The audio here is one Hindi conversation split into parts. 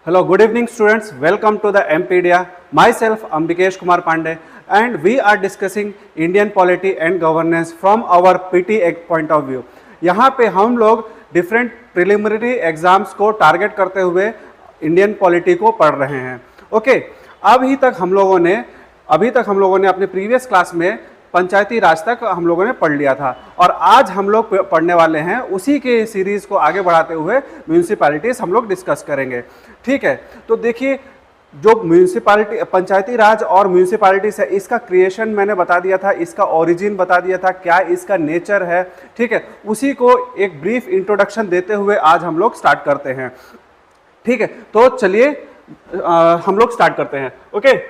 Hello, good evening students. Welcome to the MPedia. Myself Ambikesh Kumar Pandey and we are discussing Indian polity and governance from our PT point of view. यहाँ पे हम लोग डिफरेंट प्रिलिमिनरी एग्जाम्स को टारगेट करते हुए इंडियन पॉलिटी को पढ़ रहे हैं. ओके, अभी तक हम लोगों ने अपने प्रीवियस क्लास में पंचायती राज तक हम लोगों ने पढ़ लिया था और आज हम लोग पढ़ने वाले हैं उसी के सीरीज को आगे बढ़ाते हुए म्यूनिसिपैलिटीज हम लोग डिस्कस करेंगे. ठीक है, तो देखिए जो म्यूनिसिपैलिटी पंचायती राज और म्यूनिसिपैलिटीज है इसका क्रिएशन मैंने बता दिया था, इसका ओरिजिन बता दिया था, क्या इसका नेचर है. ठीक है, उसी को एक ब्रीफ इंट्रोडक्शन देते हुए आज हम लोग स्टार्ट करते हैं. ठीक है, तो चलिए हम लोग स्टार्ट करते हैं. ओके,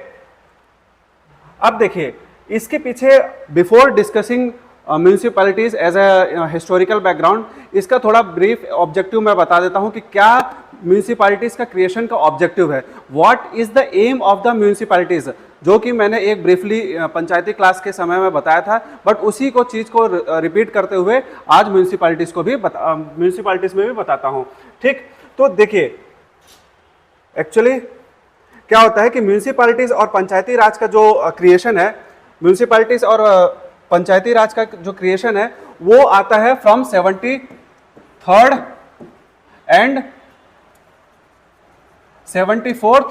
अब देखिए इसके पीछे before discussing municipalities as a historical background, इसका थोड़ा ब्रीफ ऑब्जेक्टिव मैं बता देता हूं कि क्या म्यूनिसिपैलिटीज का क्रिएशन का ऑब्जेक्टिव है. What is the aim of the municipalities, जो कि मैंने एक ब्रीफली पंचायती क्लास के समय में बताया था, बट उसी को चीज़ को रिपीट करते हुए आज म्यूनिसिपैलिटीज में भी बताता हूँ. ठीक, तो देखिए एक्चुअली क्या होता है कि म्यूनिसिपैलिटीज और पंचायती राज का जो क्रिएशन है, म्यूनिसिपैलिटीज और पंचायती राज का जो क्रिएशन है वो आता है from 73rd and 74th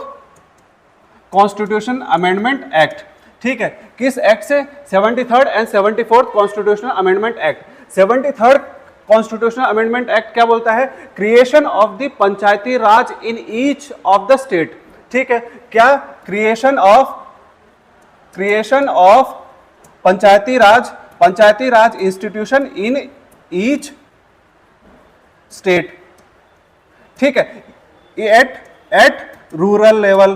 constitution amendment act. ठीक है, किस एक्ट से? 73rd and 74th constitutional amendment act. 73rd constitutional amendment act क्या बोलता है? Creation of the Panchayati Raj in each of the state. ठीक है, क्या? Creation of Panchayati Raj institution in each state. ठीक है, एट रूरल लेवल.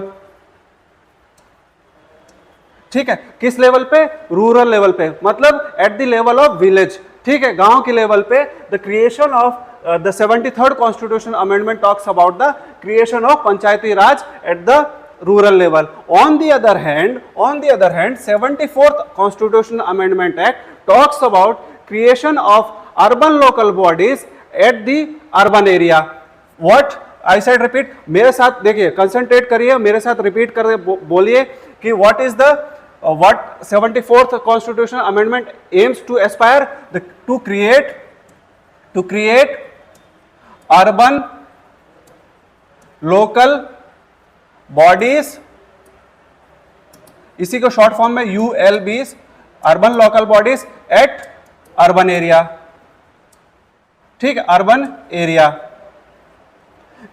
ठीक है, किस लेवल पे? रूरल लेवल पे, मतलब at the level of village. ठीक है, गांव के लेवल पे. The creation of the 73rd constitutional amendment talks about the creation of panchayati raj at the rural level. On the other hand 74th constitutional amendment act talks about creation of urban local bodies at the urban area. What I said, repeat, मेरे साथ देखिए, कंसंट्रेट करिए, मेरे साथ रिपीट कर बोलिए कि what is the what 74th constitutional amendment aims to aspire to create urban local bodies, इसी को शॉर्ट फॉर्म में ULBs, urban local bodies at urban area. ठीक है, अर्बन एरिया.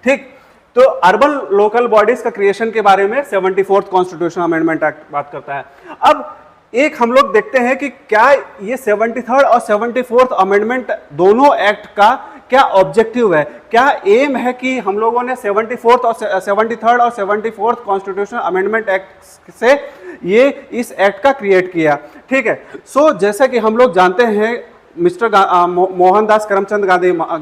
ठीक, तो अर्बन लोकल बॉडीज का क्रिएशन के बारे में 74th कॉन्स्टिट्यूशनल अमेंडमेंट एक्ट बात करता है. अब एक हम लोग देखते हैं कि क्या ये 73rd और 74th अमेंडमेंट दोनों एक्ट का क्या ऑब्जेक्टिव है, क्या एम है कि हम लोगों ने 73rd और 74th कॉन्स्टिट्यूशनल अमेंडमेंट एक्ट से ये इस एक्ट का क्रिएट किया. ठीक है, सो जैसा कि हम लोग जानते हैं मिस्टर मोहनदास करमचंद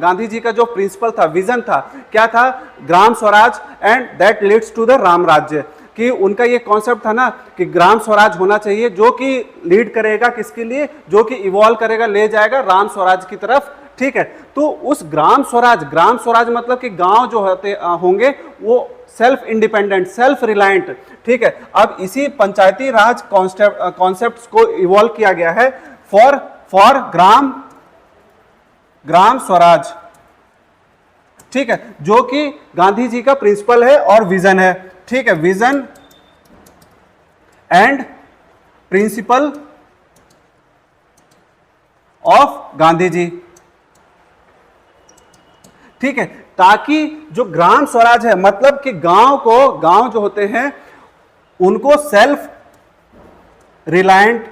गांधी जी का जो प्रिंसिपल था, विजन था, क्या था? Gram Swaraj and that leads to the Ram Rajya. कि उनका ये कॉन्सेप्ट था ना कि ग्राम स्वराज होना चाहिए जो कि लीड करेगा किसके लिए? जो कि इवॉल्व करेगा, ले जाएगा राम स्वराज की तरफ. ठीक है, तो उस ग्राम स्वराज मतलब कि गांव जो होंगे वो सेल्फ इंडिपेंडेंट, सेल्फ रिलायंट. ठीक है, अब इसी पंचायती राज कॉन्सेप्ट्स को इवॉल्व किया गया है फॉर ग्राम स्वराज. ठीक है, जो कि गांधी जी का प्रिंसिपल है और विजन है. ठीक है, vision and principle of Gandhi ji. ठीक है, ताकि जो ग्राम स्वराज है मतलब कि गांव जो होते हैं उनको self reliant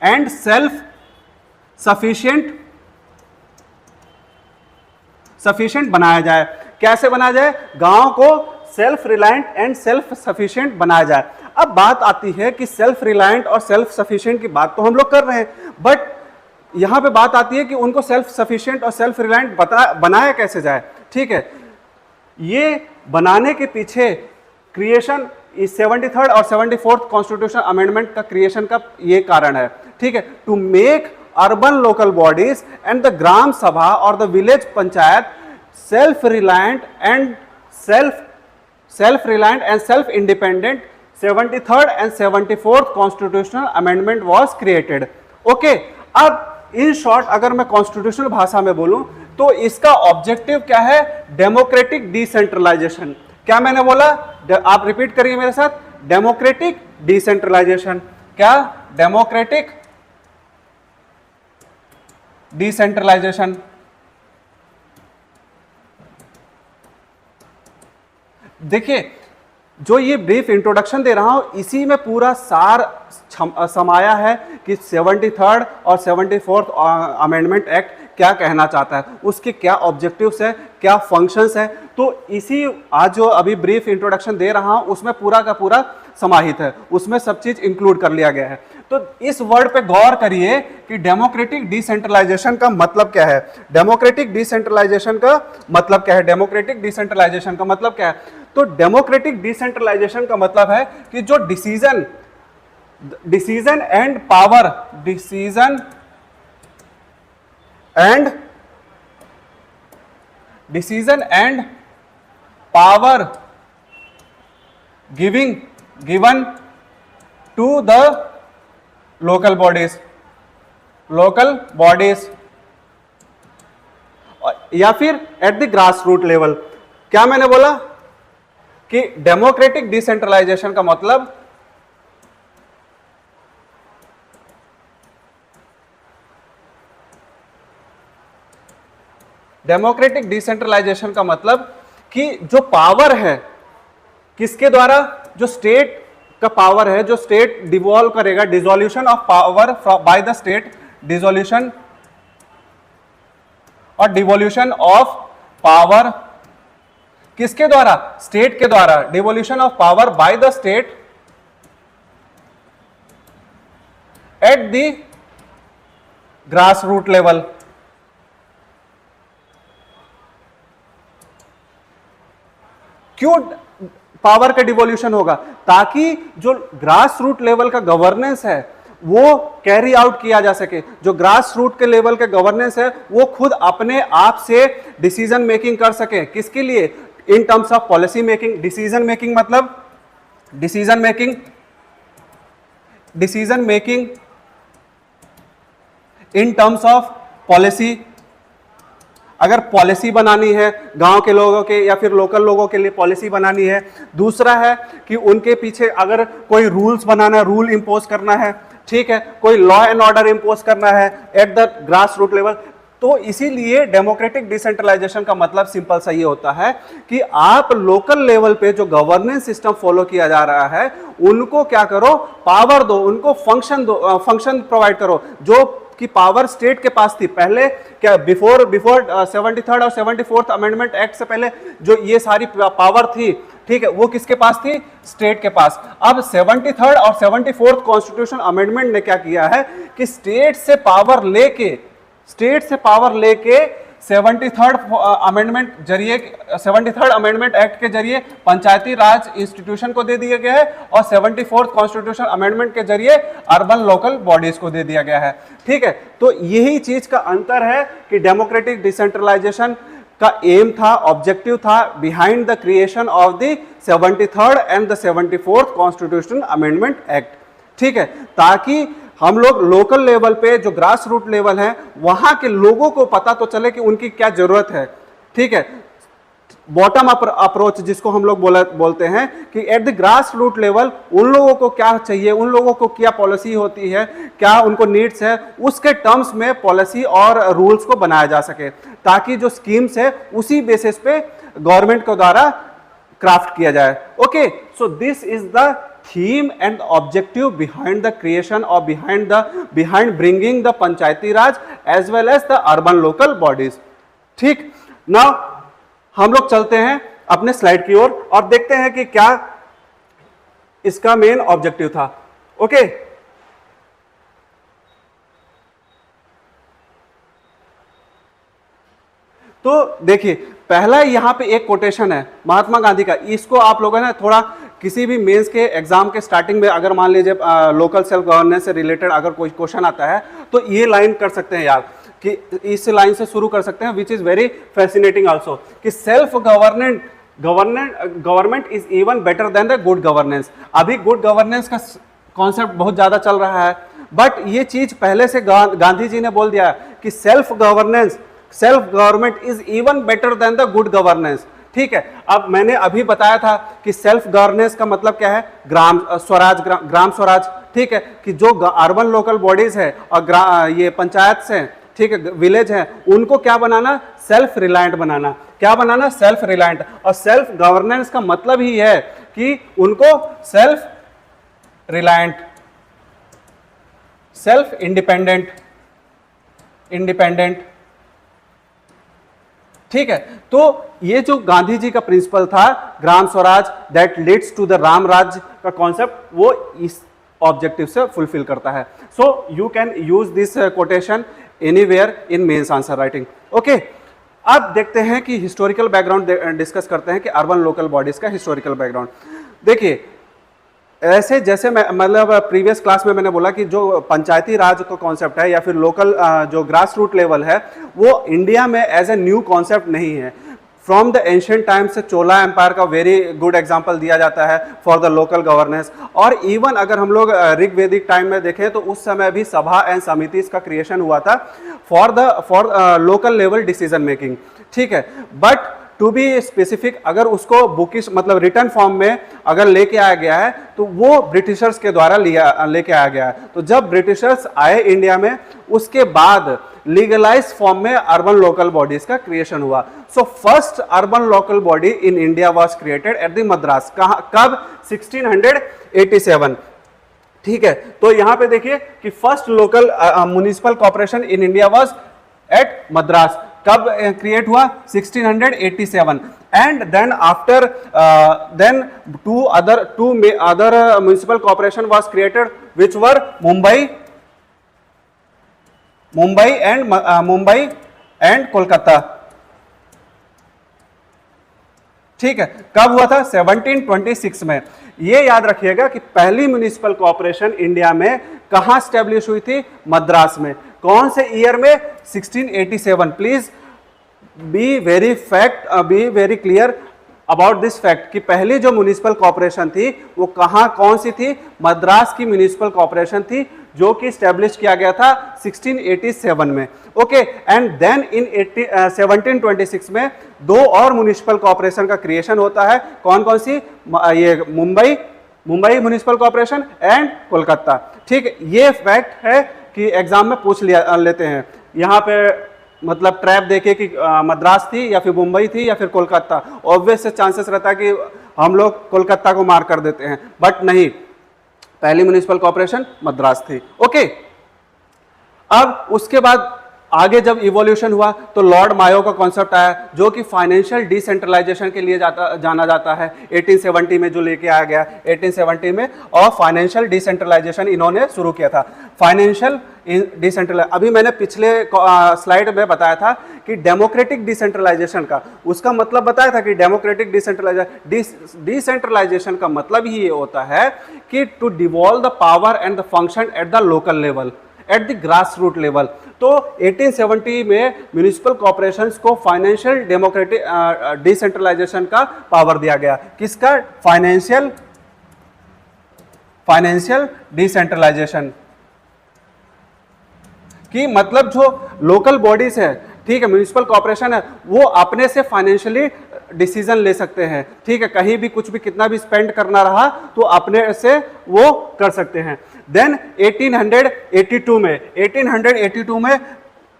and self sufficient बनाया जाए. कैसे बनाया जाए? गांव को self reliant and self sufficient बनाया जाए. अब बात आती है कि सेल्फ रिलायंट और सेल्फ सफिशिएंट की बात तो हम लोग कर रहे हैं, बट यहां पे बात आती है कि उनको सेल्फ सफिशिएंट और सेल्फ रिलायंट बनाया कैसे जाए. ठीक है, ये बनाने के पीछे क्रिएशन इस 73rd और 74th कॉन्स्टिट्यूशनल अमेंडमेंट का क्रिएशन का ये कारण है. ठीक है, to make urban local bodies and the gram sabha और the village panchayat self-reliant and self reliant and self independent 73rd and 74th constitutional amendment was created. Okay, अब इन शॉर्ट अगर मैं कॉन्स्टिट्यूशनल भाषा में बोलूं तो इसका ऑब्जेक्टिव क्या है? Democratic decentralisation. क्या मैंने बोला? आप रिपीट करिए मेरे साथ. Democratic decentralisation. क्या? Democratic decentralisation. देखिए, जो ये ब्रीफ इंट्रोडक्शन दे रहा हूं इसी में पूरा सार समाया है कि 73rd और 74th अमेंडमेंट एक्ट क्या कहना चाहता है, उसके क्या ऑब्जेक्टिव्स है, क्या फंक्शंस है. तो इसी आज जो अभी ब्रीफ इंट्रोडक्शन दे रहा हूं उसमें पूरा का पूरा समाहित है, उसमें सब चीज इंक्लूड कर लिया गया है. तो इस वर्ड पे गौर करिए कि डेमोक्रेटिक डिसेंट्रलाइजेशन का मतलब क्या है. डेमोक्रेटिक डिसेंट्रलाइजेशन का मतलब क्या है? डेमोक्रेटिक डिसेंट्रलाइजेशन का मतलब क्या है? तो डेमोक्रेटिक डिसेंट्रलाइजेशन का मतलब है कि जो decision and power, decision and power given to the local bodies या फिर at the grass root level. क्या मैंने बोला कि डेमोक्रेटिक डिसेंट्रलाइजेशन का मतलब डेमोक्रेटिक डिसेंट्रलाइजेशन का मतलब कि जो पावर है किसके द्वारा? जो स्टेट का पावर है, जो स्टेट डिवॉल्व करेगा, dissolution of power by the state, dissolution और डिवोल्यूशन ऑफ पावर किसके द्वारा? स्टेट के द्वारा. Devolution of power by the state at the grass root level. क्यों पावर का डिवोल्यूशन होगा? ताकि जो ग्रास रूट लेवल का गवर्नेंस है वो कैरी आउट किया जा सके. जो ग्रास रूट के लेवल के गवर्नेंस है वो खुद अपने आप से डिसीजन मेकिंग कर सके. किसके लिए? In terms of policy making. Decision making मतलब decision making in terms of policy. अगर पॉलिसी बनानी है गांव के लोगों के या फिर लोकल लोगों के लिए पॉलिसी बनानी है. दूसरा है कि उनके पीछे अगर कोई रूल्स बनाना है, रूल इंपोज करना है, ठीक है, कोई लॉ एंड ऑर्डर इंपोज करना है at the grass root level. तो इसीलिए डेमोक्रेटिक डिसेंट्रलाइजेशन का मतलब सिंपल सा ये होता है कि आप लोकल लेवल पे जो गवर्नेंस सिस्टम फॉलो किया जा रहा है उनको क्या करो? पावर दो, उनको फंक्शन प्रोवाइड करो. जो कि पावर स्टेट के पास थी पहले, क्या बिफोर 73rd और 74th अमेंडमेंट एक्ट से पहले जो ये सारी पावर थी, ठीक है, वो किसके पास थी? स्टेट के पास. अब 73rd और 74th कॉन्स्टिट्यूशन अमेंडमेंट ने क्या किया है कि स्टेट से पावर लेके 73rd अमेंडमेंट एक्ट के जरिए पंचायती राज इंस्टीट्यूशन को दे दिया गया है और 74th कॉन्स्टिट्यूशन अमेंडमेंट के जरिए अर्बन लोकल बॉडीज को दे दिया गया है. ठीक है, तो यही चीज का अंतर है कि डेमोक्रेटिक डिसेंट्रलाइजेशन का एम था, ऑब्जेक्टिव था behind the creation of the 73rd and the 74th constitution amendment act. ठीक है, ताकि हम लोग लोकल लेवल पे जो ग्रास रूट लेवल है वहां के लोगों को पता तो चले कि उनकी क्या जरूरत है. ठीक है, बॉटम अप अप्रोच जिसको हम लोग बोलते हैं कि at the grass root level उन लोगों को क्या चाहिए, उन लोगों को क्या पॉलिसी होती है, क्या उनको नीड्स है, उसके टर्म्स में पॉलिसी और रूल्स को बनाया जा सके ताकि जो स्कीम्स है उसी बेसिस पे गवर्नमेंट के द्वारा क्राफ्ट किया जाए. Okay, so this is the theme and objective behind the creation or behind bringing the Panchayati Raj as well as the urban local bodies. ठीक, now हम लोग चलते हैं अपने स्लाइड की ओर और देखते हैं कि क्या इसका मेन ऑब्जेक्टिव था. ओके, तो देखिए पहला यहां पे एक कोटेशन है महात्मा गांधी का. इसको आप लोगों ने थोड़ा किसी भी मेंस के एग्जाम के स्टार्टिंग में अगर मान लीजिए लोकल सेल्फ गवर्नेंस से रिलेटेड अगर कोई क्वेश्चन आता है तो ये लाइन कर सकते हैं यार, कि इस लाइन से शुरू कर सकते हैं, which is very fascinating also, कि self government is even better than the good governance. अभी गुड गवर्नेंस का कॉन्सेप्ट बहुत ज्यादा चल रहा है, बट ये चीज पहले से गांधी जी ने बोल दिया कि self government is even better than the good governance. ठीक है, अब मैंने अभी बताया था कि सेल्फ गवर्नेंस का मतलब क्या है, ग्राम स्वराज। ठीक है, कि जो अर्बन लोकल बॉडीज है और ये पंचायत से, ठीक है, विलेज है, उनको क्या बनाना, सेल्फ रिलायंट बनाना। क्या बनाना, सेल्फ रिलायंट। और सेल्फ गवर्नेंस का मतलब ही है कि उनको सेल्फ रिलायंट, सेल्फ इंडिपेंडेंट। ठीक है, तो ये जो गांधी जी का प्रिंसिपल था Gram Swaraj that leads to the Ram Rajya का कॉन्सेप्ट, वो इस ऑब्जेक्टिव से फुलफिल करता है। So you can use this quotation anywhere in mains answer writing. Okay, अब देखते हैं कि हिस्टोरिकल बैकग्राउंड डिस्कस करते हैं कि अर्बन लोकल बॉडीज का हिस्टोरिकल बैकग्राउंड। देखिए, ऐसे जैसे मैं मतलब प्रीवियस क्लास में मैंने बोला कि जो पंचायती राज का कॉन्सेप्ट है या फिर लोकल जो ग्रास रूट लेवल है, वो इंडिया में एज ए न्यू कॉन्सेप्ट नहीं है। फ्रॉम द एंशियंट टाइम्स से चोला एम्पायर का वेरी गुड एग्जांपल दिया जाता है फॉर द लोकल गवर्नेंस। और इवन अगर हम लोग ऋग्वेदिक टाइम में देखें तो उस समय भी सभा एंड समितिस का क्रिएशन हुआ था for local level decision making. ठीक है, बट टू बी स्पेसिफिक, अगर उसको बुकिश मतलब रिटर्न फॉर्म में अगर लेके आया गया है तो वो ब्रिटिशर्स के द्वारा लेके आया गया है। तो जब ब्रिटिशर्स आए इंडिया में, उसके बाद लीगलाइज फॉर्म में अर्बन लोकल बॉडीज का क्रिएशन हुआ। So first urban local body in India was created at the Madras. कब? 1687। ठीक है, तो यहां पे देखिए कि first local municipal corporation in India was at Madras. कब क्रिएट हुआ? 1687। And then after then two other municipal corporation was created, which were Mumbai and Kolkata. ठीक है, कब हुआ था? 1726 में। ये याद रखिएगा कि पहली म्युनिसिपल कॉर्पोरेशन इंडिया में कहां स्टैब्लिश हुई थी? मद्रास में। कौन से ईयर में? 1687। Please be very clear about this fact कि पहली जो म्युनिसिपल कॉर्पोरेशन थी वो कौन सी थी? मद्रास की म्युनिसिपल कॉर्पोरेशन थी, जो कि स्टैब्लिश किया गया था 1687 में। ओके, एंड देन इन 1726 में दो और म्युनिसिपल कॉर्पोरेशन का क्रिएशन होता है। कौन सी? ये Mumbai municipal corporation and Kolkata. ठीक है, ये फैक्ट है कि एग्जाम में पूछ लेते हैं। यहाँ पे मतलब ट्रैप देखे कि मद्रास थी या फिर मुंबई थी या फिर कोलकाता। ऑब्वियस चांसेस रहता है कि हम लोग कोलकाता को मार्क कर देते हैं, बट नहीं, पहली म्युनिसिपल कॉर्पोरेशन मद्रास थी। ओके, अब उसके बाद आगे जब इवोल्यूशन हुआ तो लॉर्ड मायो का कॉन्सेप्ट आया, जो कि फाइनेंशियल डिसेंट्रलाइजेशन के लिए जाना जाता है। 1870 में जो लेके आया गया 1870 में, और फाइनेंशियल डिसेंट्रलाइजेशन इन्होंने शुरू किया था। फाइनेंशियल डिसेंट्रलाइजेशन, अभी मैंने पिछले स्लाइड में बताया था कि डेमोक्रेटिक डिसेंट्रलाइजेशन का, उसका मतलब बताया था कि डेमोक्रेटिक डिसेंट्रलाइजेशन का मतलब ही ये होता है कि to devolve the power and the function at the local level, at the grass root level. तो 1870 में म्युनिसिपल कॉर्पोरेशंस को फाइनेंशियल डेमोक्रेटिक डिसेंट्रलाइजेशन का पावर दिया गया। किसका? फाइनेंशियल डिसेंट्रलाइजेशन की मतलब जो लोकल बॉडीज है, ठीक है, म्युनिसिपल कॉर्पोरेशन है, वो अपने से फाइनेंशियली डिसीजन ले सकते हैं। ठीक है, कहीं भी कुछ भी कितना भी स्पेंड करना रहा तो अपने से वो कर सकते हैं। देन 1882 में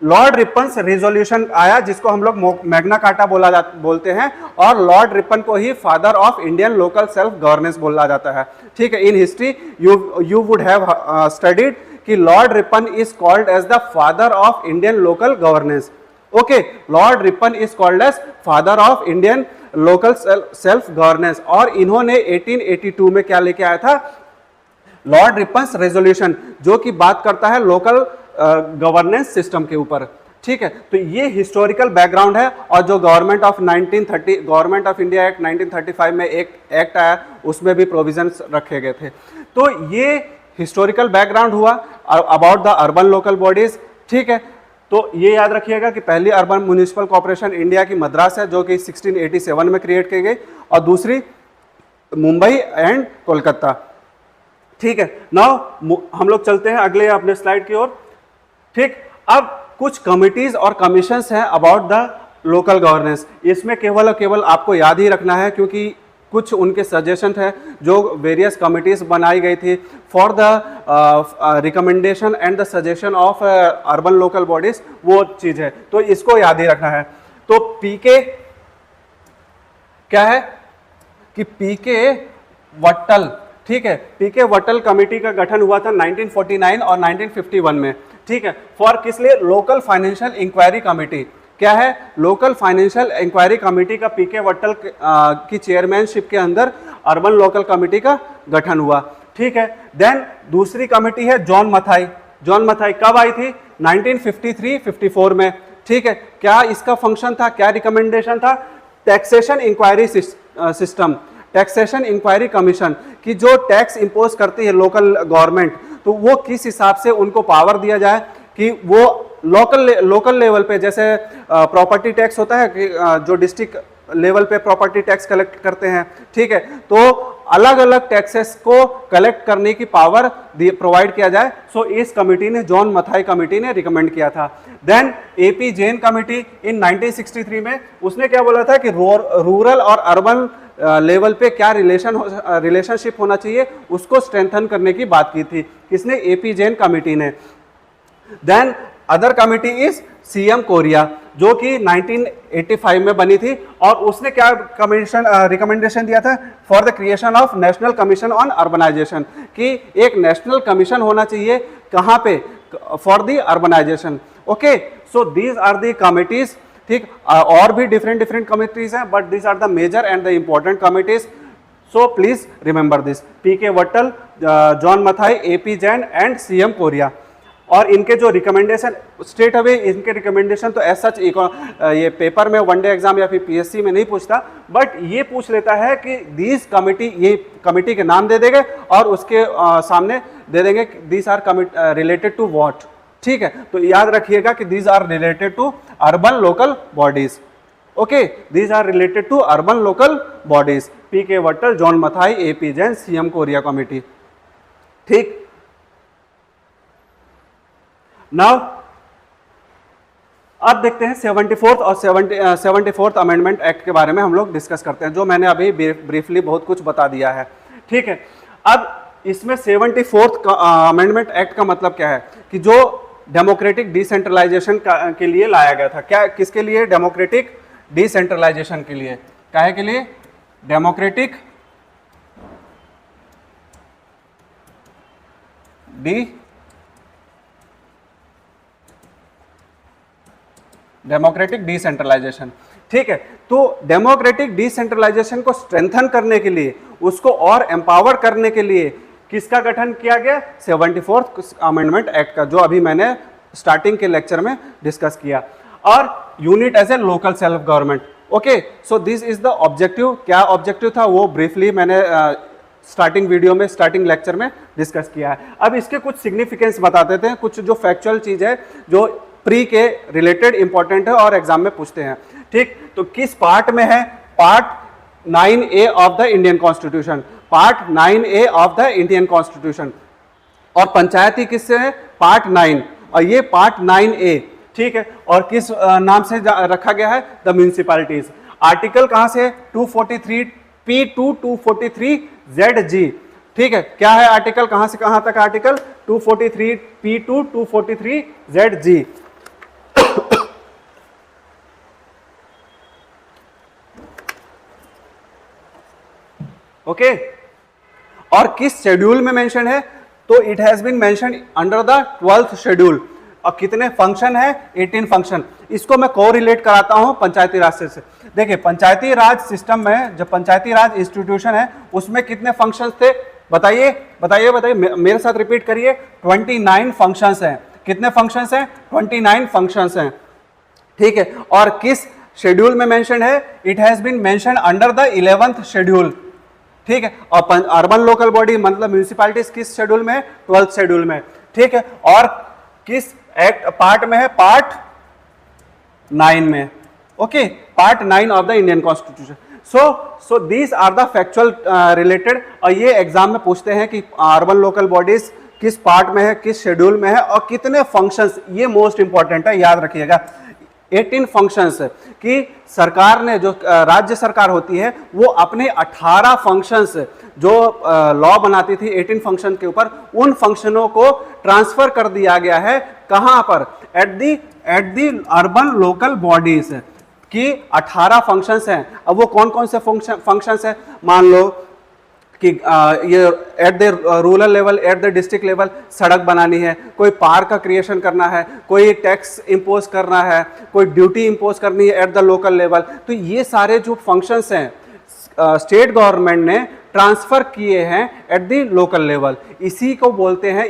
लॉर्ड रिपन्स रेजोल्यूशन आया, जिसको हम लोग मैग्ना कार्टा बोलते हैं, और लॉर्ड रिपन को ही father of Indian local self governance बोला जाता है। ठीक है, in history you would have studied कि Lord Ripon is called as the father of Indian local governance. Okay, Lord Ripon is called as father of Indian local self governance. और इन्होंने 1882 में क्या लेके आया था? लॉर्ड रिपन्स रेजोल्यूशन, जो कि बात करता है लोकल गवर्नेंस सिस्टम के ऊपर। ठीक है, तो ये हिस्टोरिकल बैकग्राउंड है। और जो गवर्नमेंट ऑफ इंडिया एक्ट 1935 में एक एक्ट आया, उसमें भी प्रोविजंस रखे गए थे। तो ये हिस्टोरिकल बैकग्राउंड हुआ about the urban local bodies. ठीक है, तो ये याद रखिएगा कि पहली अर्बन म्युनिसिपल कॉर्पोरेशन इंडिया की मद्रास है, जो कि 1687 में क्रिएट की गई, और दूसरी मुंबई एंड कोलकाता। ठीक है, नाउ हम लोग चलते हैं अगले अपने स्लाइड की ओर। ठीक, अब कुछ कमिटीज और कमीशंस हैं अबाउट द लोकल गवर्नेंस। इसमें केवल और केवल आपको याद ही रखना है, क्योंकि कुछ उनके सजेशन है जो वेरियस कमिटीज बनाई गई थी for the recommendation and the suggestion of urban local bodies, वो चीज है, तो इसको याद ही रखना है। तो पीके क्या है कि पीके वट्टल, ठीक है, पीके वट्टल कमेटी का गठन हुआ था 1949 और 1951 में। ठीक है, फॉर किस लिए? Local financial inquiry committee. क्या है? लोकल फाइनेंशियल इंक्वायरी कमेटी का पीके वट्टल की चेयरमैनशिप के अंदर अर्बन लोकल कमेटी का गठन हुआ। ठीक है, देन दूसरी कमेटी है जॉन मथाई। जॉन मथाई कब आई थी? 1953-54 में। ठीक है, क्या इसका फंक्शन था, क्या रिकमेंडेशन था? Taxation inquiry system, taxation inquiry commission की जो टैक्स इंपोज करती है लोकल गवर्नमेंट, तो वो किस हिसाब से उनको पावर दिया जाए कि वो लोकल लेवल पे, जैसे प्रॉपर्टी टैक्स होता है कि जो डिस्ट्रिक्ट लेवल पे प्रॉपर्टी टैक्स कलेक्ट करते हैं, ठीक है, तो अलग अलग टैक्सेस को कलेक्ट करने की पावर प्रोवाइड किया जाए। सो इस कमिटी ने, जॉन मथाई कमिटी ने रिकमेंड किया था। Then AP Jain committee in 1963 में, उसने क्या बोला था कि रूरल और अर्बन लेवल पे क्या रिलेशनशिप होना चाहिए, उसको स्ट्रेंथन करने की बात की थी। किसने? एपी जैन कमिटी ने। Then other committee is CM Correa, जो कि 1985 में बनी थी, और उसने क्या कमीशन रिकमेंडेशन दिया था? For the creation of national commission on urbanisation, कि एक नेशनल कमीशन होना चाहिए, कहाँ पे? For the urbanisation. Okay, so these are the committees. ठीक, और भी डिफरेंट कमिटीज हैं, but these are the major and the important committees, so please remember this. PK Wattal, John Mathai, AP Jain and CM Correa. और इनके जो रिकमेंडेशन स्ट्रेट अवे, इनके रिकमेंडेशन तो ऐसा ये पेपर में वनडे एग्जाम या फिर पीएससी में नहीं पूछता, बट ये पूछ लेता है कि दीज कमिटी, ये कमिटी के नाम दे देंगे और उसके सामने दे देंगे these are related to what. ठीक है, तो याद रखिएगा कि these are related to urban local bodies. Okay, these are related to urban local bodies. PK Wattal, John Mathai, AP Jain, CM Correa committee. ठीक, नाउ अब देखते हैं 74th और 74th अमेंडमेंट एक्ट के बारे में हम लोग डिस्कस करते हैं, जो मैंने अभी ब्रीफली बहुत कुछ बता दिया है। ठीक है, अब इसमें 74th अमेंडमेंट एक्ट का मतलब क्या है कि जो डेमोक्रेटिक डिसेंट्रलाइजेशन के लिए लाया गया था। क्या, किसके लिए? डेमोक्रेटिक डिसेंट्रलाइजेशन के लिए। काहे के लिए? Democratic decentralisation. ठीक है, तो डेमोक्रेटिक डिसेंट्रलाइजेशन को स्ट्रेंथन करने के लिए, उसको और एम्पावर करने के लिए किसका गठन किया गया? 74th अमेंडमेंट एक्ट का, जो अभी मैंने स्टार्टिंग के लेक्चर में डिस्कस किया। और unit as a local self government. Okay, so this is the objective. क्या ऑब्जेक्टिव था वो ब्रीफली मैंने स्टार्टिंग वीडियो में, स्टार्टिंग लेक्चर में डिस्कस किया है। अब इसके कुछ सिग्निफिकेंस बता देते हैं, कुछ जो फैक्चुअल चीज है जो प्री के रिलेटेड इंपॉर्टेंट है और एग्जाम में पूछते हैं। ठीक, तो किस पार्ट में है? Part 9A of the Indian constitution, part 9A of the Indian constitution. और पंचायती किससे है? पार्ट 9, और ये पार्ट 9A। ठीक है, और किस नाम से रखा गया है? The municipalities. आर्टिकल कहां से? 243P2 243ZG। ठीक है, क्या है आर्टिकल? कहां से कहां तक आर्टिकल? 243P2 243ZG। ओके, और किस शेड्यूल में मेंशन है? तो it has been mention under the 12th schedule. और कितने फंक्शन है? 18 फंक्शन। इसको मैं को रिलेट कराता हूं पंचायती राज से। देखिए, पंचायती राज सिस्टम में, जब पंचायती राज इंस्टीट्यूशन है, उसमें कितने फंक्शंस थे? बताइए बताइए बताइए, मेरे साथ रिपीट करिए। 29 फंक्शंस हैं। कितने फंक्शंस हैं? 29 फंक्शंस हैं। ठीक है, और किस शेड्यूल में मेंशन है? It has been mention under the 11th schedule. ठीक है, और अर्बन लोकल बॉडी मतलब म्यूनिसिपैलिटीज किस शेड्यूल में? 12th शेड्यूल में। ठीक है, और किस एक्ट पार्ट में है, पार्ट 9 में, okay, part 9 of the Indian constitution. So these are the factual related, और ये एग्जाम में पूछते हैं कि अर्बन लोकल बॉडीज किस पार्ट में है, किस शेड्यूल में है, और कितने फंक्शंस, ये मोस्ट इंपॉर्टेंट है, याद रखिएगा। 18 फंक्शंस कि सरकार ने, जो राज्य सरकार होती है, वो अपने 18 फंक्शंस जो लॉ बनाती थी 18 फंक्शन के ऊपर, उन फंक्शनों को ट्रांसफर कर दिया गया है कहां पर, at the urban local bodies की 18 फंक्शंस हैं। अब वो कौन कौन से फंक्शंस हैं, मान लो कि ये at the rural level, at the district level सड़क बनानी है, कोई पार्क का क्रिएशन करना है, कोई टैक्स इंपोज करना है, कोई ड्यूटी इंपोज करनी है एट द लोकल लेवल। तो ये सारे जो फंक्शंस हैं स्टेट गवर्नमेंट ने ट्रांसफर किए हैं एट द लोकल लेवल, इसी को बोलते हैं,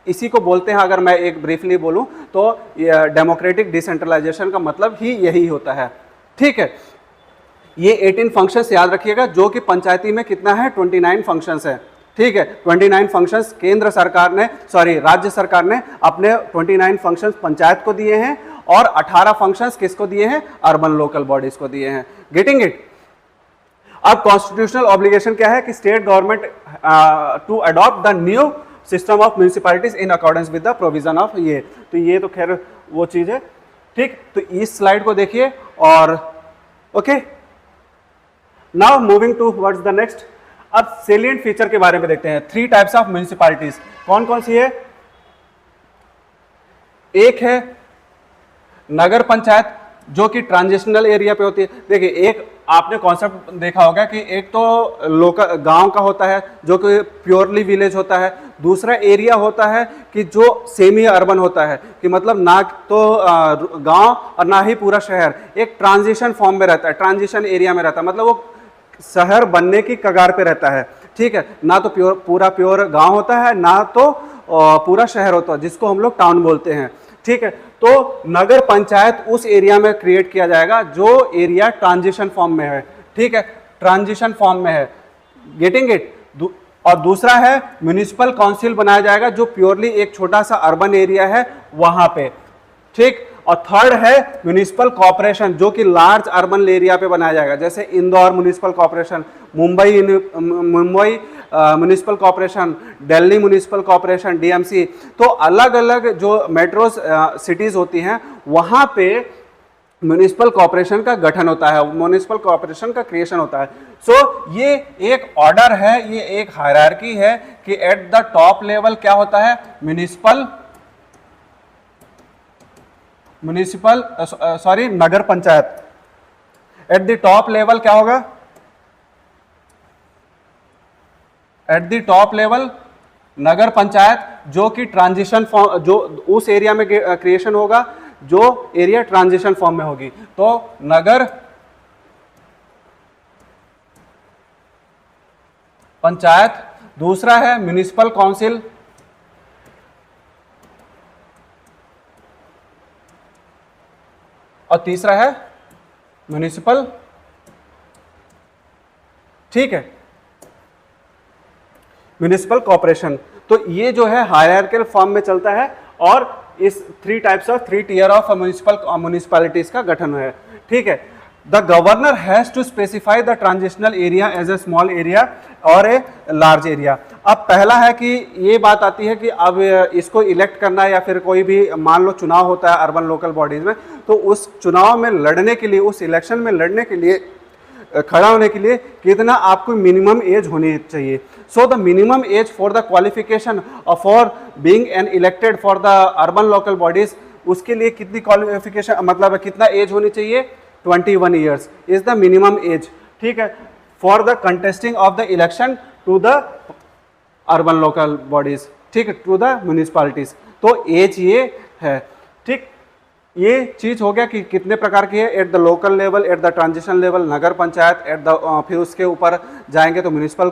इसी को बोलते हैं, अगर मैं एक ब्रीफली बोलूं तो डेमोक्रेटिक डिसेंट्रलाइजेशन का मतलब ही यही होता है। ठीक है, ये 18 फंक्शंस याद रखिएगा, जो कि पंचायती में कितना है, 29 फंक्शंस है। ठीक है, 29 फंक्शंस केंद्र सरकार ने, राज्य सरकार ने अपने 29 फंक्शंस पंचायत को दिए हैं, और 18 फंक्शंस किसको दिए हैं, अर्बन लोकल बॉडीज को दिए हैं। Getting it? अब कॉन्स्टिट्यूशनल ऑब्लिगेशन क्या है कि state government to adopt the new system of municipalities in accordance with the provision of ये, तो ये तो खैर वो चीज है। ठीक, तो इस स्लाइड को देखिए, और okay, now moving towards the next. अब सेलिएंट फीचर के बारे में देखते हैं। 3 टाइप्स ऑफ म्यूनिसिपैलिटीज कौन कौन सी है? एक है नगर पंचायत, जो कि ट्रांजिशनल एरिया पे होती है। देखिए, एक आपने कॉन्सेप्ट देखा होगा कि एक तो लोकल गांव का होता है जो कि प्योरली विलेज होता है, दूसरा एरिया होता है कि जो सेमी अर्बन होता है, कि मतलब ना तो गांव और ना ही पूरा शहर, एक ट्रांजिशन फॉर्म में रहता है, ट्रांजिशन एरिया में रहता है, मतलब वो शहर बनने की कगार पे रहता है। ठीक है, ना तो पूरा प्योर गांव होता है, ना तो पूरा शहर होता है, जिसको हम लोग टाउन बोलते हैं। ठीक है, तो नगर पंचायत उस एरिया में क्रिएट किया जाएगा जो एरिया ट्रांजिशन फॉर्म में है। ठीक है, ट्रांजिशन फॉर्म में है। Getting it? और दूसरा है म्युनिसिपल काउंसिल बनाया जाएगा, जो प्योरली एक छोटा सा अर्बन एरिया है वहां पे। ठीक, और थर्ड है म्युनिसिपल कॉर्पोरेशन, जो कि लार्ज अर्बन एरिया पे बनाया जाएगा, जैसे Indore municipal corporation, Mumbai municipal corporation, Delhi municipal corporation DMC। तो अलग अलग जो मेट्रो सिटीज होती हैं वहां पे म्युनिसिपल कॉर्पोरेशन का गठन होता है, म्युनिसिपल कॉर्पोरेशन का क्रिएशन होता है। सो ये एक ऑर्डर है, ये एक हायरार्की है कि एट द टॉप लेवल क्या होता है, nagar panchayat. At the top level क्या होगा, at the top level nagar panchayat, जो कि ट्रांजिशन फॉर्म, जो उस एरिया में क्रिएशन होगा जो एरिया ट्रांजिशन फॉर्म में होगी, तो नगर पंचायत। दूसरा है म्युनिसिपल काउंसिल, और तीसरा है म्युनिसिपल, ठीक है, म्युनिसिपल कॉर्पोरेशन। तो ये जो है हायरार्किकल फॉर्म में चलता है, और इस 3 टियर ऑफ म्युनिसिपैलिटीज का गठन है। ठीक है, the governor has to specify the transitional area as a small area और ए लार्ज एरिया। अब पहला है कि ये बात आती है कि अब इसको इलेक्ट करना है, या फिर कोई भी मान लो चुनाव होता है अर्बन लोकल बॉडीज में, तो उस चुनाव में लड़ने के लिए, उस इलेक्शन में लड़ने के लिए, खड़ा होने के लिए कितना आपको मिनिमम एज होनी चाहिए। So the minimum as for the qualification for being an elected for the urban local bodies, उसके लिए कितनी क्वालिफिकेशन, मतलब कितना एज होनी चाहिए, 21 years is the minimum age. ठीक है, for the contesting of the election to the urban local bodies, ठीक है, टू द म्यूनिसिपैलिटीज। तो एज ये है। ठीक, ये चीज हो गया कि कितने प्रकार की है, at the local level, at the transition level nagar panchayat, at the फिर उसके ऊपर जाएंगे तो म्यूनिसिपल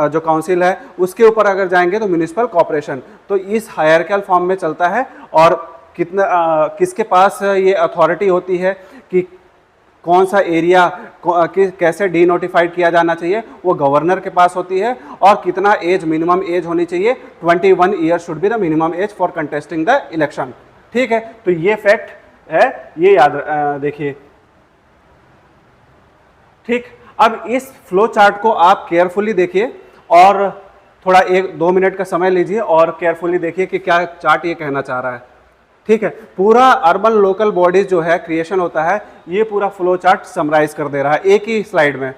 जो काउंसिल है, उसके ऊपर अगर जाएंगे तो म्यूनिसिपल कॉर्पोरेशन। तो इस हायरार्किकल फॉर्म में चलता है, और कितना किसके पास ये अथॉरिटी होती है कि कौन सा एरिया कैसे डी नोटिफाइड किया जाना चाहिए वो गवर्नर के पास होती है, और कितना एज, मिनिमम एज होनी चाहिए, 21 year should be the minimum as for contesting the election. ठीक है, तो ये फैक्ट है, ये याद देखिए। ठीक, अब इस फ्लो चार्ट को आप केयरफुली देखिए और थोड़ा 1-2 मिनट का समय लीजिए और केयरफुली देखिए कि क्या चार्ट ये कहना चाह रहा है। ठीक है, पूरा अर्बन लोकल बॉडीज जो है क्रिएशन होता है, ये पूरा फ्लो चार्ट समराइज कर दे रहा है एक ही स्लाइड में,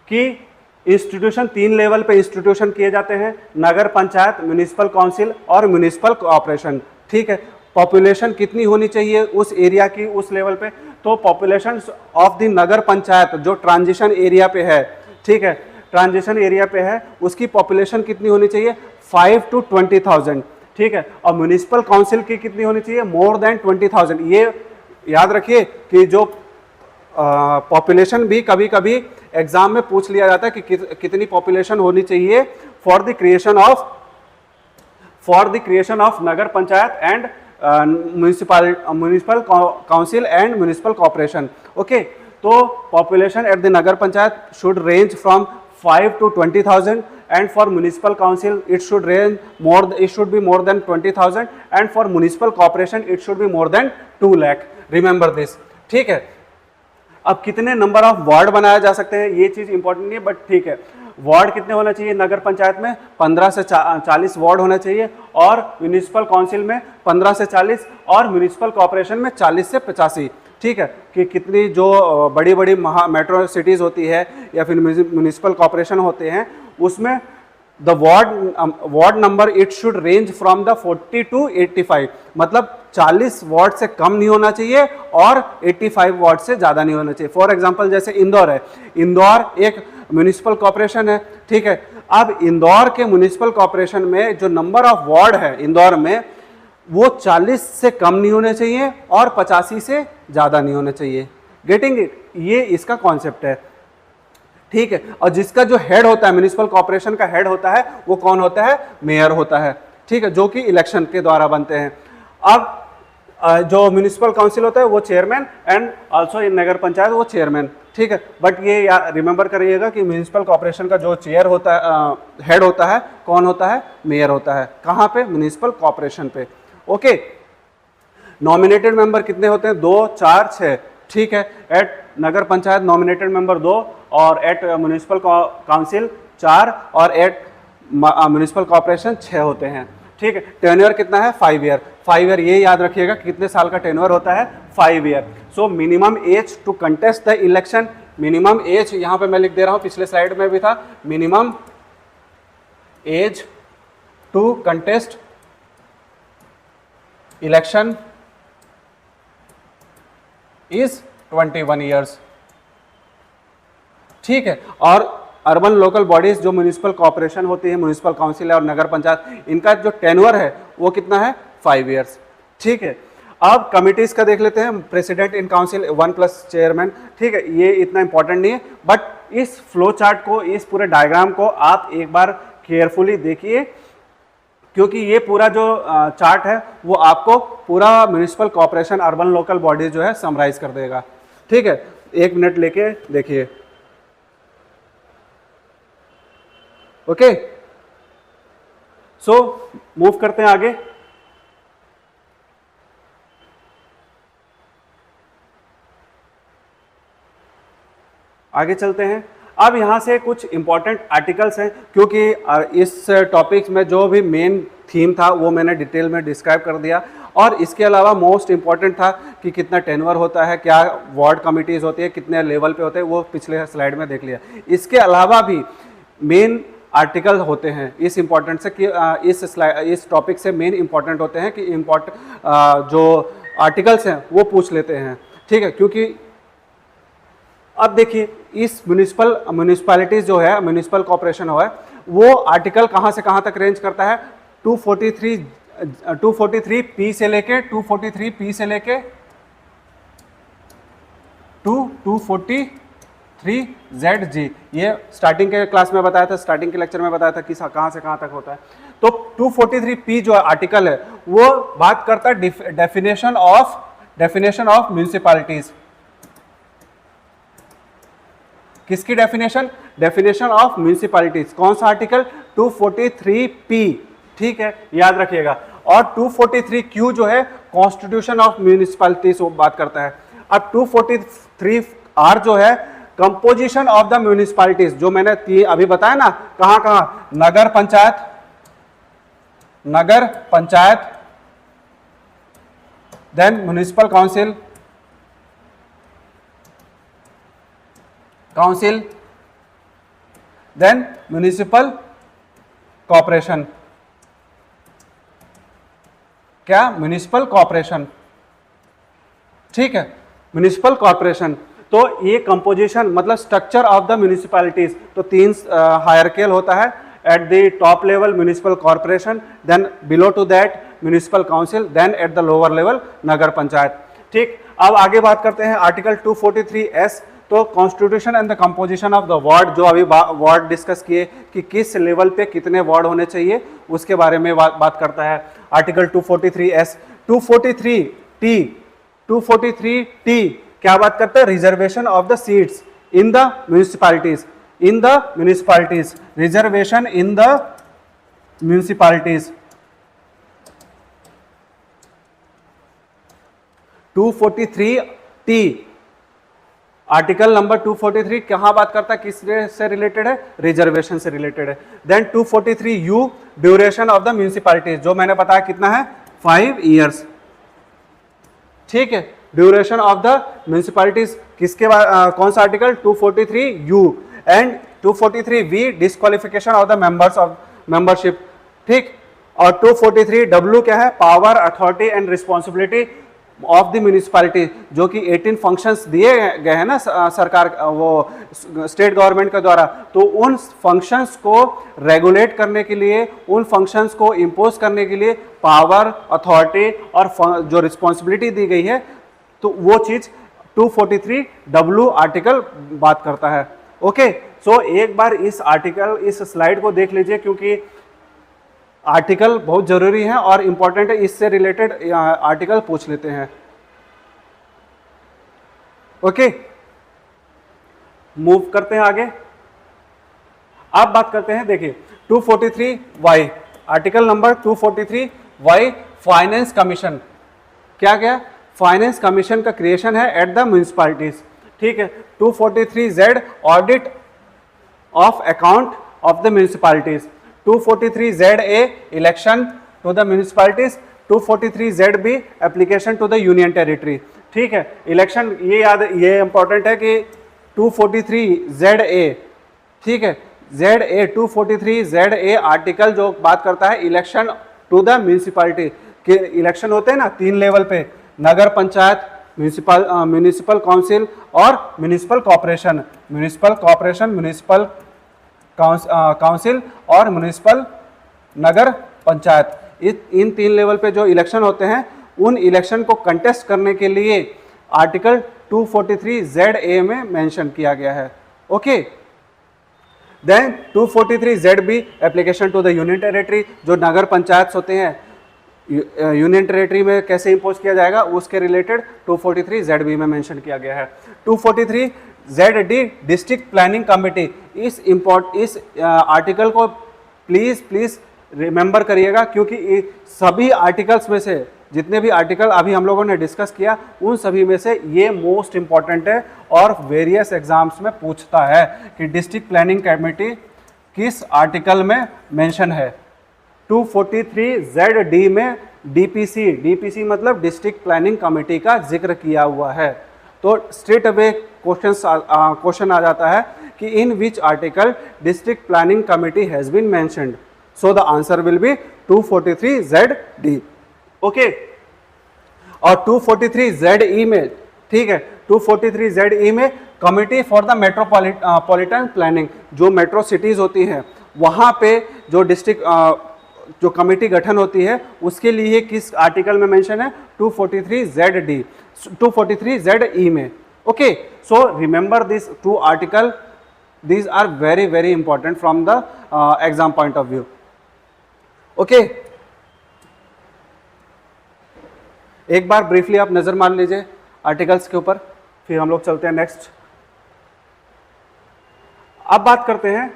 कि इंस्टीट्यूशन 3 लेवल पे इंस्टीट्यूशन किए जाते हैं, नगर पंचायत, म्युनिसिपल काउंसिल और म्युनिसिपल कॉर्पोरेशन। ठीक है, पॉपुलेशन कितनी होनी चाहिए उस एरिया की, उस लेवल पे, तो population of the nagar panchayat जो ट्रांजिशन एरिया पे है, ठीक है, ट्रांजिशन एरिया पे है, उसकी पॉपुलेशन कितनी होनी चाहिए, 5 to 20,000। ठीक है, और म्युनिसिपल काउंसिल की कितनी होनी चाहिए, मोर देन 20,000। ये याद रखिए कि जो पॉपुलेशन भी कभी कभी एग्जाम में पूछ लिया जाता है कि कितनी पॉपुलेशन होनी चाहिए for the creation of nagar panchayat and municipal council and municipal corporation. Okay, तो population at the nagar panchayat should range from 5 to 20,000 and for municipal council it should be more than 20,000 and for municipal corporation it should be more than 2 lakh. Remember this. ठीक है, अब कितने नंबर ऑफ वार्ड बनाया जा सकते हैं ये चीज इंपॉर्टेंट नहीं है, बट ठीक है, वार्ड कितने होना चाहिए नगर पंचायत में, 15 से 40 वार्ड होना चाहिए, और म्युनिसिपल काउंसिल में 15 से 40 और म्युनिसिपल कॉर्पोरेशन में 40 से 85। ठीक है, कि कितनी जो बड़ी बड़ी मेट्रो सिटीज़ होती है या फिर म्युनिसिपल कॉर्पोरेशन होते हैं, उसमें the ward number it should range from the 40 to 85, मतलब 40 वार्ड से कम नहीं होना चाहिए और 85 वार्ड से ज़्यादा नहीं होना चाहिए। फॉर एग्जांपल जैसे इंदौर है, इंदौर एक म्युनिसिपल कॉर्पोरेशन है। ठीक है, अब इंदौर के म्युनिसिपल कॉर्पोरेशन में जो नंबर ऑफ वार्ड है इंदौर में, वो 40 से कम नहीं होने चाहिए और 85 से ज़्यादा नहीं होने चाहिए। गेटिंग इट, ये इसका कॉन्सेप्ट है। ठीक है, और जिसका जो हेड होता है, म्युनिसिपल कॉर्पोरेशन का हेड होता है, वो कौन होता है, मेयर होता है। ठीक है, जो कि इलेक्शन के द्वारा बनते हैं। अब जो म्युनिसिपल काउंसिल होता है वो चेयरमैन, एंड आल्सो इन नगर पंचायत वो चेयरमैन। ठीक है, बट ये रिमेंबर करिएगा कि म्युनिसिपल कॉर्पोरेशन का जो चेयर होता है, हेड होता है, कौन होता है, मेयर होता है। कहाँ पे, म्युनिसिपल कॉर्पोरेशन पे। ओके, नॉमिनेटेड मेंबर कितने होते हैं, 2, 4, 6। ठीक है, एट नगर पंचायत नॉमिनेटेड मेंबर 2 और एट म्युनिसिपल काउंसिल 4 और एट म्युनिसिपल कॉर्पोरेशन 6 होते हैं। ठीक है, टेन्योर कितना है, 5 ईयर। 5 ईयर ये याद रखिएगा कितने साल का टेन्योर होता है, 5 year. So minimum age to contest the election, minimum age यहाँ पे मैं लिख दे रहा हूँ, पिछले स्लाइड में भी था, minimum age to contest election is 21 years. ठीक है, और अर्बन लोकल बॉडीज जो म्युनिसिपल कॉर्पोरेशन होती है, म्युनिसिपल काउंसिल है और नगर पंचायत, इनका जो टेन्योर है वो कितना है, 5 ईयर्स। ठीक है, अब कमिटीज का देख लेते हैं। President in council 1+ chairman. ठीक है, ये इतना इंपॉर्टेंट नहीं है, बट इस फ्लो चार्ट को, इस पूरे डायग्राम को आप एक बार केयरफुली देखिए, क्योंकि ये पूरा जो चार्ट है वो आपको पूरा municipal corporation, urban local bodies जो है समराइज कर देगा। ठीक है, 1 मिनट लेके देखिए। ओके, सो मूव करते हैं आगे। आगे चलते हैं। अब यहाँ से कुछ इंपॉर्टेंट आर्टिकल्स हैं, क्योंकि इस टॉपिक्स में जो भी मेन थीम था वो मैंने डिटेल में डिस्क्राइब कर दिया, और इसके अलावा मोस्ट इंपॉर्टेंट था कि कितना टेन्योर होता है, क्या वार्ड कमिटीज़ होती है, कितने लेवल पे होते हैं, वो पिछले स्लाइड में देख लिया। इसके अलावा भी मेन आर्टिकल होते हैं इस इम्पॉर्टेंट से कि इस टॉपिक से मेन इंपॉर्टेंट होते हैं कि जो आर्टिकल्स हैं वो पूछ लेते हैं। ठीक है, क्योंकि अब देखिए इस म्युनिसिपैलिटीज जो है, म्युनिसिपल कॉर्पोरेशन हो है, वो आर्टिकल कहाँ से कहाँ तक रेंज करता है, 243 पी से लेके 243 पी से लेके 243 ZG। ये स्टार्टिंग के क्लास में बताया था, स्टार्टिंग के लेक्चर में बताया था कि कहाँ से कहाँ तक होता है। तो 243 पी जो आर्टिकल है वो बात करता है डेफिनेशन ऑफ म्युनिसिपैलिटीज। किसकी डेफिनेशन? Definition of municipalities. कौन सा आर्टिकल? 243P, ठीक है, याद रखिएगा। और 243Q जो है कॉन्स्टिट्यूशन ऑफ म्यूनिसिपैलिटीज बात करता है। अब 243R जो है कंपोजिशन ऑफ द म्यूनिसिपैलिटीज, जो मैंने अभी बताया ना, कहां कहां? Nagar panchayat, then municipal council, then municipal corporation. क्या? म्युनिसिपल कॉर्पोरेशन, ठीक है, म्युनिसिपल कॉर्पोरेशन। तो ये कंपोजिशन मतलब स्ट्रक्चर ऑफ द म्यूनिसिपैलिटीज, तो 3 हायरार्कियल होता है। At the top level municipal corporation, then below to that municipal council, then at the lower level nagar panchayat, ठीक। अब आगे बात करते हैं आर्टिकल 243S। तो constitution and the composition of the ward, जो अभी वार्ड डिस्कस किए कि किस लेवल पे कितने वार्ड होने चाहिए, उसके बारे में बात करता है आर्टिकल 243S। 243T क्या बात करता है? Reservation of the seats in the municipalities, reservation in the municipalities. 243T article number 243 कहां बात करता है? किस से रिलेटेड है? रिजर्वेशन से रिलेटेड है। Then 243U duration of the municipalities, जो मैंने बताया कितना है? 5 ईयर्स, ठीक है। ड्यूरेशन ऑफ द म्यूनिसिपैलिटीज किसके कौन सा article? 243U। And 243V disqualification of the members of membership, ठीक। और 243W क्या है? Power, authority and responsibility of the municipality, जो कि 18 फंक्शंस दिए गए हैं ना सरकार, वो स्टेट गवर्नमेंट के द्वारा। तो उन फंक्शंस को रेगुलेट करने के लिए, उन फंक्शंस को इम्पोज करने के लिए पावर, अथॉरिटी और जो रिस्पॉन्सिबिलिटी दी गई है, तो वो चीज 243W आर्टिकल बात करता है। ओके, सो एक बार इस आर्टिकल, इस स्लाइड को देख लीजिए, क्योंकि आर्टिकल बहुत जरूरी है और इंपॉर्टेंट है, इससे रिलेटेड आर्टिकल पूछ लेते हैं। ओके, मूव करते हैं आगे। अब बात करते हैं, देखिए 243Y, article number 243Y, finance commission. क्या क्या? फाइनेंस कमीशन का क्रिएशन है एट द म्यूनिसिपैलिटीज, ठीक है। 243Z audit of account of the municipalities. 243ZA election to the municipalities. 243ZB application to the union territory, ठीक है। इलेक्शन ये इंपॉर्टेंट है कि 243ZA, ठीक है, ZA 243ZA आर्टिकल जो बात करता है इलेक्शन टू द म्यूनिसिपैलिटी के। इलेक्शन होते हैं ना 3 लेवल पे, नगर पंचायत, म्यूनिसिपल काउंसिल और म्यूनिसिपल कॉर्पोरेशन, म्यूनिसिपल काउंसिल और म्यूनिसिपल नगर पंचायत। इन 3 लेवल पे जो इलेक्शन होते हैं, उन इलेक्शन को कंटेस्ट करने के लिए आर्टिकल 243ZA में मेंशन किया गया है। Okay, then 243ZB application to the union territory, जो नगर पंचायत होते हैं यूनियन टेरिटरी में कैसे इंपोज किया जाएगा, उसके रिलेटेड 243ZB में मेंशन किया गया है। 243ZD district planning committee. इस आर्टिकल को प्लीज रिमेंबर करिएगा, क्योंकि सभी आर्टिकल्स में से, जितने भी आर्टिकल अभी हम लोगों ने डिस्कस किया, उन सभी में से ये मोस्ट इंपॉर्टेंट है और वेरियस एग्जाम्स में पूछता है कि डिस्ट्रिक्ट प्लानिंग कमेटी किस आर्टिकल में मेंशन है। 243ZD में डीपीसी मतलब डिस्ट्रिक्ट प्लानिंग कमेटी का जिक्र किया हुआ है। तो स्ट्रेट अवे क्वेश्चन आ जाता है कि in which article district planning committee has been mentioned, so the answer will be 243ZD। Okay, और 243ZE में, ठीक है, 243ZE में committee for the metropolitan planning, जो मेट्रो सिटीज होती हैं वहाँ पे जो डिस्ट्रिक्ट जो कमेटी गठन होती है, उसके लिए किस आर्टिकल में मेंशन है? 243ZE में। Okay, so remember this 2 article, these are very important from the exam point of view. Okay, एक बार ब्रीफली आप नजर मार लीजिए आर्टिकल्स के ऊपर, फिर हम लोग चलते हैं नेक्स्ट। अब बात करते हैं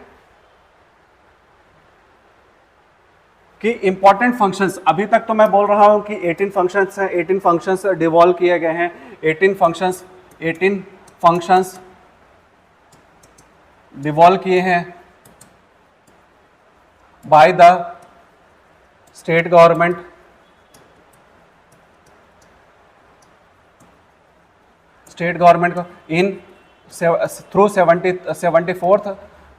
कि इंपॉर्टेंट फंक्शंस। अभी तक तो मैं बोल रहा हूं कि 18 फंक्शंस हैं, 18 फंक्शंस डिवॉल्व किए गए हैं, 18 फंक्शंस डिवॉल्व किए हैं बाय द स्टेट गवर्नमेंट को in through 74th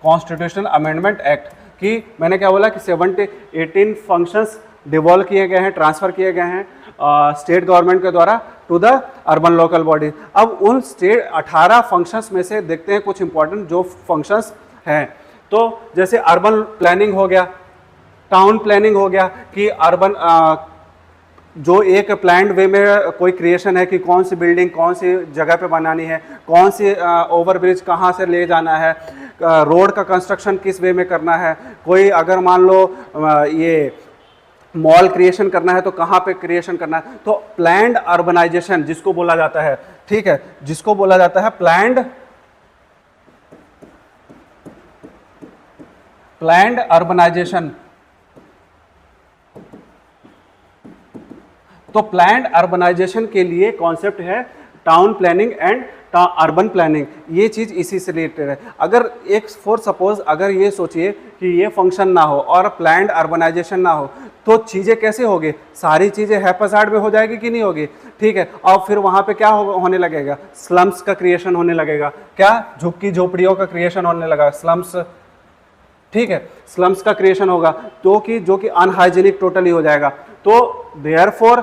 constitutional amendment act. कि मैंने क्या बोला कि 18 फंक्शंस डिवॉल्व किए गए हैं, ट्रांसफर किए गए हैं स्टेट गवर्नमेंट के द्वारा to the urban local body. अब उन स्टेट 18 फंक्शंस में से देखते हैं कुछ इंपॉर्टेंट जो फंक्शंस हैं। तो जैसे अर्बन प्लानिंग हो गया, टाउन प्लानिंग हो गया कि अर्बन जो एक प्लान्ड वे में कोई क्रिएशन है कि कौन सी बिल्डिंग कौन सी जगह पे बनानी है, कौन सी ओवरब्रिज कहाँ से ले जाना है, रोड का कंस्ट्रक्शन किस वे में करना है, कोई अगर मान लो ये मॉल क्रिएशन करना है तो कहाँ पे क्रिएशन करना है। तो प्लान्ड अर्बनाइजेशन जिसको बोला जाता है, ठीक है, जिसको बोला जाता है प्लान्ड अर्बनाइजेशन। तो प्लान्ड अर्बनाइजेशन के लिए कॉन्सेप्ट है town planning and urban planning. ये चीज़ इसी से रिलेटेड है। अगर एक फॉर सपोज अगर ये सोचिए कि ये फंक्शन ना हो और प्लान्ड अर्बनाइजेशन ना हो तो चीज़ें कैसे होगी, सारी चीज़ें हैपसार्ड में हो जाएगी कि नहीं होगी, ठीक है। और फिर वहाँ पे क्या होने लगेगा, स्लम्स का क्रिएशन होने लगेगा, क्या झुग्गी झोपड़ियों का क्रिएशन होने लगा, स्लम्स, ठीक है, स्लम्स का क्रिएशन होगा तो कि जो कि अनहाइजीनिक टोटली हो जाएगा। तो देयरफॉर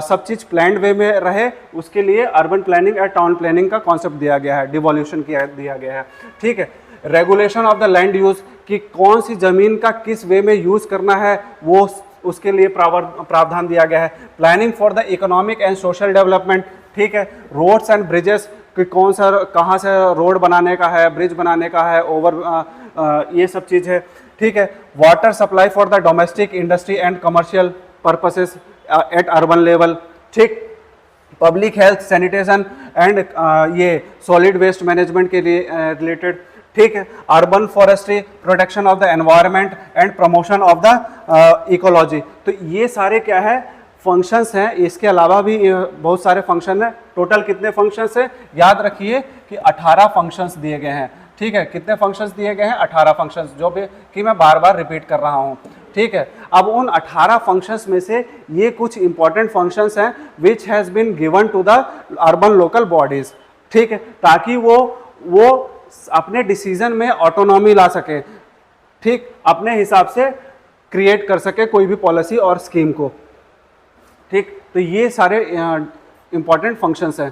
सब चीज प्लान्ड वे में रहे उसके लिए अर्बन प्लानिंग और टाउन प्लानिंग का कॉन्सेप्ट दिया गया है, डिवोल्यूशन दिया गया है, ठीक है। Regulation of the land use कि कौन सी जमीन का किस वे में यूज करना है वो उसके लिए प्रावधान दिया गया है। Planning for the economic and social development, ठीक है। रोड्स एंड ब्रिजेस कि कौन सा कहाँ से रोड बनाने का है, ब्रिज बनाने का है, ये सब चीज़ है, ठीक है। Water supply for the domestic industry and commercial purposes at urban level, ठीक। पब्लिक हेल्थ सैनिटेशन एंड ये सॉलिड वेस्ट मैनेजमेंट के लिए रिलेटेड, ठीक है। Urban forestry, protection of the environment and promotion of the ecology. तो ये सारे क्या है फंक्शंस हैं। इसके अलावा भी बहुत सारे फंक्शन हैं। टोटल कितने फंक्शंस हैं याद रखिए कि 18 फंक्शंस दिए गए हैं, ठीक है। कितने फंक्शंस दिए गए हैं, 18 फंक्शंस, जो भी कि मैं बार बार रिपीट कर रहा हूँ, ठीक है। अब उन 18 फंक्शंस में से ये कुछ इंपॉर्टेंट फंक्शंस हैं which has been given to the urban local bodies, ठीक है, ताकि वो अपने डिसीजन में ऑटोनॉमी ला सके, ठीक, अपने हिसाब से क्रिएट कर सके कोई भी पॉलिसी और स्कीम को, ठीक। तो ये सारे इंपॉर्टेंट फंक्शंस हैं।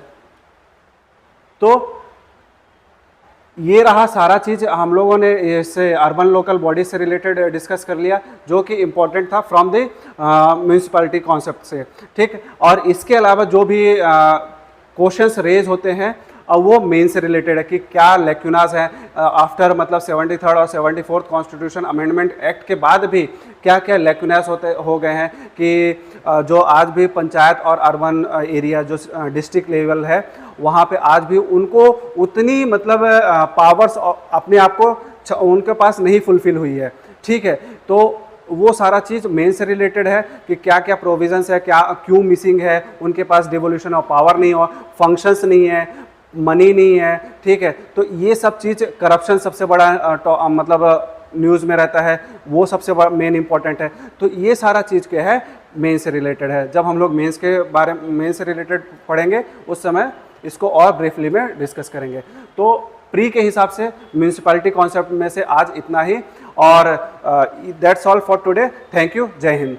तो ये रहा सारा चीज़ हम लोगों ने इससे अर्बन लोकल बॉडी से रिलेटेड डिस्कस कर लिया जो कि इम्पोर्टेंट था फ्रॉम द म्यूनिसिपैलिटी कॉन्सेप्ट से, ठीक। और इसके अलावा जो भी क्वेश्चंस रेज होते हैं वो मेन से रिलेटेड है कि क्या लेक्यूनास हैं आफ्टर मतलब 73rd और 74th कॉन्स्टिट्यूशन अमेंडमेंट एक्ट के बाद भी क्या क्या लेक्यूनास हो गए हैं कि जो आज भी पंचायत और अर्बन एरिया जो डिस्ट्रिक्ट लेवल है वहाँ पे आज भी उनको उतनी मतलब पावर्स अपने आप को उनके पास नहीं फुलफिल हुई है, ठीक है। तो वो सारा चीज़ मेन से रिलेटेड है कि क्या क्या प्रोविजंस है, क्या क्यों मिसिंग है, उनके पास डिवोल्यूशन ऑफ पावर नहीं हो, फंक्शंस नहीं है, मनी नहीं है, ठीक है। तो ये सब चीज़ करप्शन सबसे बड़ा मतलब न्यूज़ में रहता है, वो सबसे बड़ा मेन इंपॉर्टेंट है। तो ये सारा चीज़ क्या है मेन से रिलेटेड है। जब हम लोग मेंस के बारे में मेन से रिलेटेड पढ़ेंगे उस समय इसको और ब्रीफली में डिस्कस करेंगे। तो प्री के हिसाब से म्यूनिसिपैलिटी कॉन्सेप्ट में से आज इतना ही और that's all for today. Thank you, जय हिंद।